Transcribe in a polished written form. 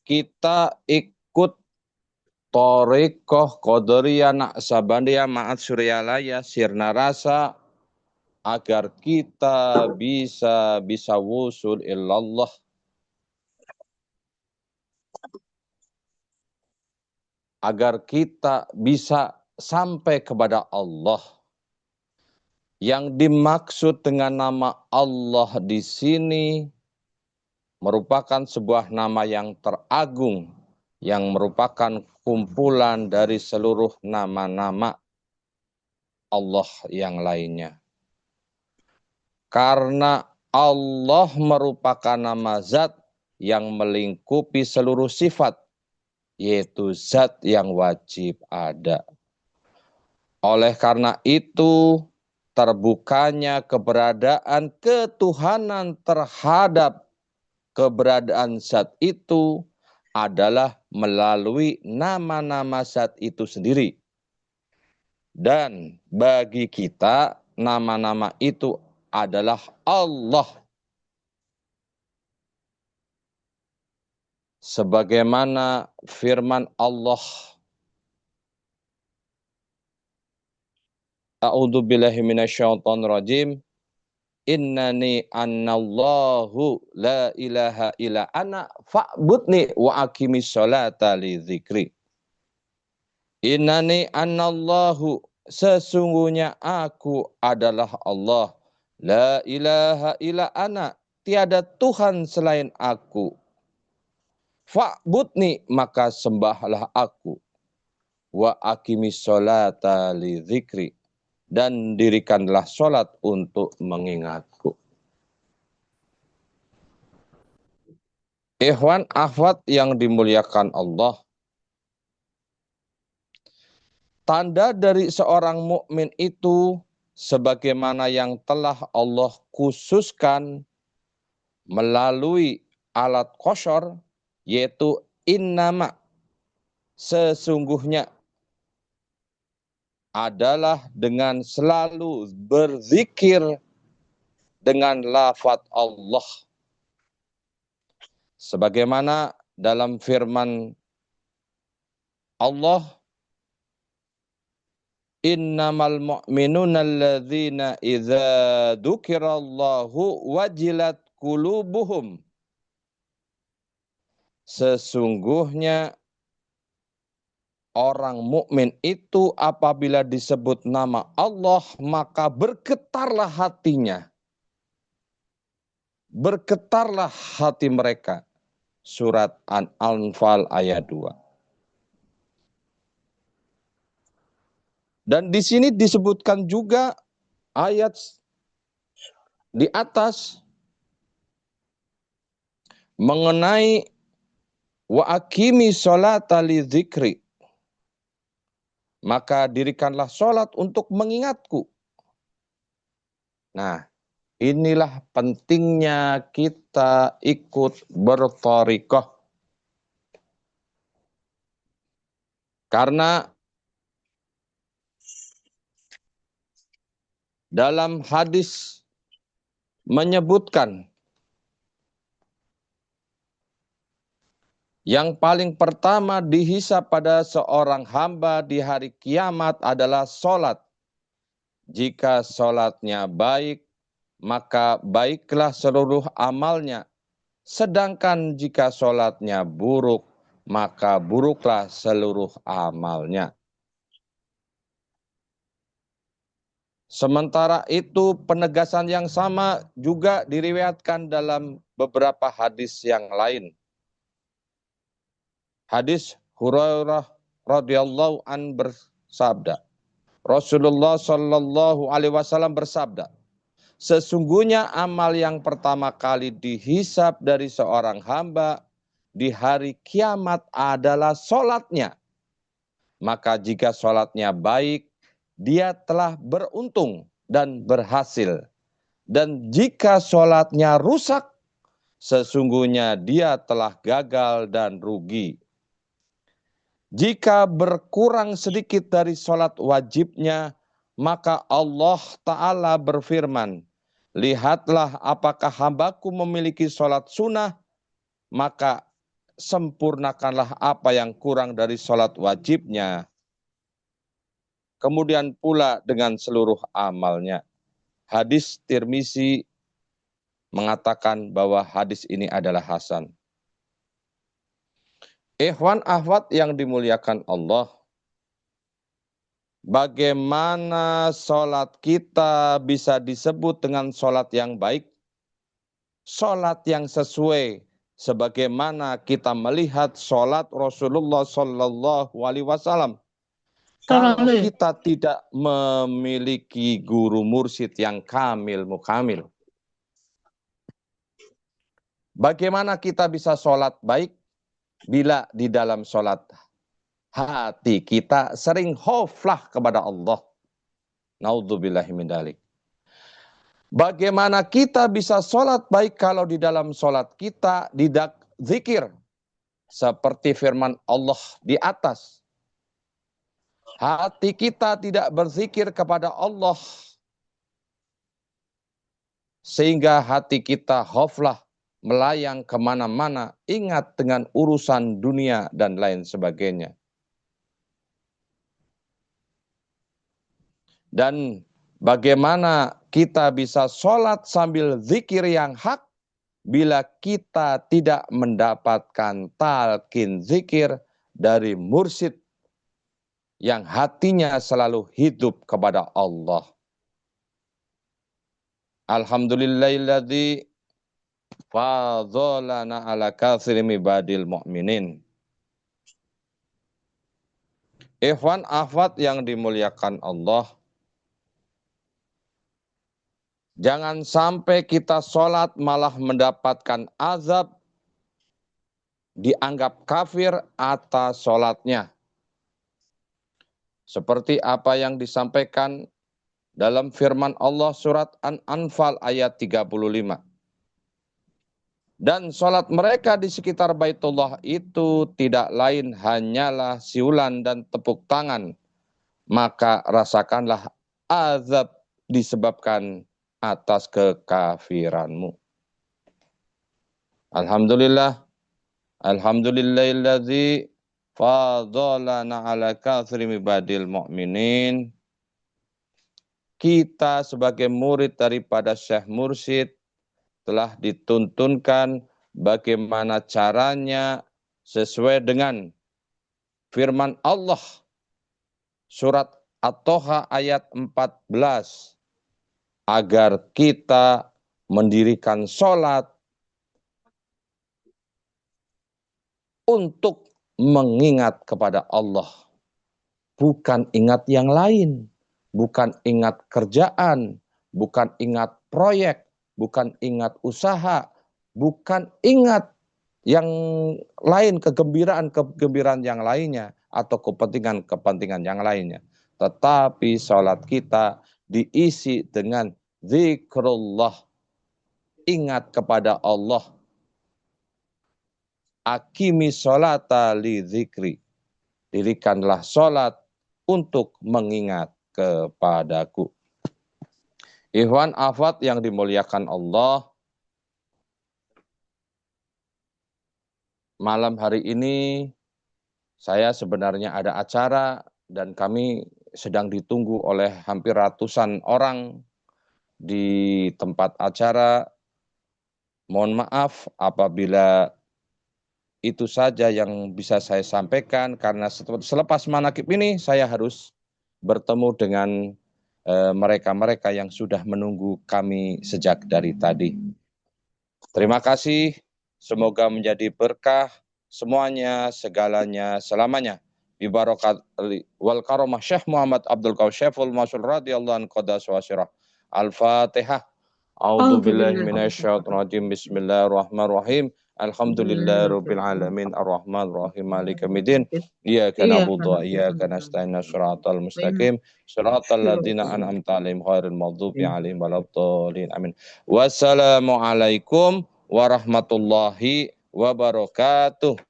kita ikut Torikoh Qadariyah Naqsabandiyah Ma'at Suryalaya Sirna Rasa agar kita bisa wusul illallah. Agar kita bisa sampai kepada Allah. Yang dimaksud dengan nama Allah di sini merupakan sebuah nama yang teragung, yang merupakan kumpulan dari seluruh nama-nama Allah yang lainnya. Karena Allah merupakan nama zat yang melingkupi seluruh sifat, yaitu zat yang wajib ada. Oleh karena itu, terbukanya keberadaan ketuhanan terhadap keberadaan zat itu adalah melalui nama-nama zat itu sendiri. Dan bagi kita, nama-nama itu adalah Allah. Sebagaimana firman Allah, A'udzu billahi minasyaitonir rajim. Innani annallahu la ilaha illa ana fa'budni wa aqimis sholata li dzikri. Innani annallahu, sesungguhnya aku adalah Allah. La ilaha illa ana, tiada Tuhan selain aku. Fa'budni, maka sembahlah aku. Wa aqimis sholata li dzikri, dan dirikanlah sholat untuk mengingatku. Ikhwan akhwat yang dimuliakan Allah, tanda dari seorang mukmin itu sebagaimana yang telah Allah khususkan melalui alat qasyar, yaitu innama, sesungguhnya, adalah dengan selalu berzikir dengan lafaz Allah. Sebagaimana dalam firman Allah, innamal mu'minuna alladzina idza dzukirallahu wajilat qulubuhum. Sesungguhnya orang mukmin itu apabila disebut nama Allah maka bergetarlah hatinya. Bergetarlah hati mereka. Surat An-Anfal ayat 2. Dan di sini disebutkan juga ayat di atas mengenai wa aqimi sholata li dzikri. Maka dirikanlah sholat untuk mengingatku. Nah, inilah pentingnya kita ikut berthariqah. Karena dalam hadis menyebutkan yang paling pertama dihisab pada seorang hamba di hari kiamat adalah sholat. Jika sholatnya baik, maka baiklah seluruh amalnya. Sedangkan jika sholatnya buruk, maka buruklah seluruh amalnya. Sementara itu penegasan yang sama juga diriwayatkan dalam beberapa hadis yang lain. Hadis Hurairah radhiyallahu an bersabda, Rasulullah sallallahu alaihi wasallam bersabda, sesungguhnya amal yang pertama kali dihisab dari seorang hamba di hari kiamat adalah sholatnya. Maka jika sholatnya baik, dia telah beruntung dan berhasil. Dan jika sholatnya rusak, sesungguhnya dia telah gagal dan rugi. Jika berkurang sedikit dari sholat wajibnya, maka Allah Ta'ala berfirman, lihatlah apakah hambaku memiliki sholat sunnah, maka sempurnakanlah apa yang kurang dari sholat wajibnya. Kemudian pula dengan seluruh amalnya. Hadis Tirmizi mengatakan bahwa hadis ini adalah hasan. Ikhwan akhwat yang dimuliakan Allah, bagaimana sholat kita bisa disebut dengan sholat yang baik? Sholat yang sesuai sebagaimana kita melihat sholat Rasulullah Sallallahu Alaihi Wasallam. Kalau kita tidak memiliki guru mursyid yang kamil mukamil, bagaimana kita bisa sholat baik bila di dalam sholat hati kita sering khoflah kepada Allah? Naudzubillahi min dzalik. Bagaimana kita bisa sholat baik kalau di dalam sholat kita tidak zikir? Seperti firman Allah di atas. Hati kita tidak berzikir kepada Allah. Sehingga hati kita khoflah, melayang kemana-mana, ingat dengan urusan dunia dan lain sebagainya. Dan bagaimana kita bisa sholat sambil zikir yang hak bila kita tidak mendapatkan talqin zikir dari mursyid yang hatinya selalu hidup kepada Allah. Alhamdulillahilladzi fadhalana ala katsirin ibadil mu'minin. Ikhwan akhwat yang dimuliakan Allah, jangan sampai kita sholat malah mendapatkan azab, dianggap kafir atas sholatnya. Seperti apa yang disampaikan dalam firman Allah surat An-Anfal ayat 35. Dan sholat mereka di sekitar Baitullah itu tidak lain hanyalah siulan dan tepuk tangan. Maka rasakanlah azab disebabkan atas kekafiranmu. Alhamdulillah. Alhamdulillahilladzi fadhalana ala katsirin ibadil mu'minin. Kita sebagai murid daripada Syekh Mursyid telah dituntunkan bagaimana caranya sesuai dengan firman Allah surat At-Toha ayat 14 agar kita mendirikan sholat untuk mengingat kepada Allah, bukan ingat yang lain, bukan ingat kerjaan, bukan ingat proyek, bukan ingat usaha, bukan ingat yang lain, kegembiraan yang lainnya, atau kepentingan yang lainnya. Tetapi sholat kita diisi dengan zikrullah, ingat kepada Allah. Aqimi sholata li zikri, dirikanlah sholat untuk mengingat kepadaku. Ikhwan akhwat yang dimuliakan Allah, malam hari ini saya sebenarnya ada acara dan kami sedang ditunggu oleh hampir ratusan orang di tempat acara. Mohon maaf apabila itu saja yang bisa saya sampaikan, karena selepas manaqib ini saya harus bertemu dengan mereka-mereka yang sudah menunggu kami sejak dari tadi. Terima kasih, semoga menjadi berkah semuanya, segalanya, selamanya. Bibarakat wal karamah Syekh Muhammad Abdul Qawi Syaiful Masul radhiyallahu anhu qadas wa syirah. Al-Fatihah. A'udzu billahi minasyaitonir rajim. Bismillahirrahmanirrahim. Alhamdulillahirabbil alamin arrahmanir rahim maliki yaumiddin. Iyyaka na'budu wa iyyaka nasta'in shiratal mustaqim shiratal ladzina an'amta 'alaihim ghairil maghdubi 'alaihim waladdallin. Amin. Wassalamualaikum warahmatullahi wabarakatuh.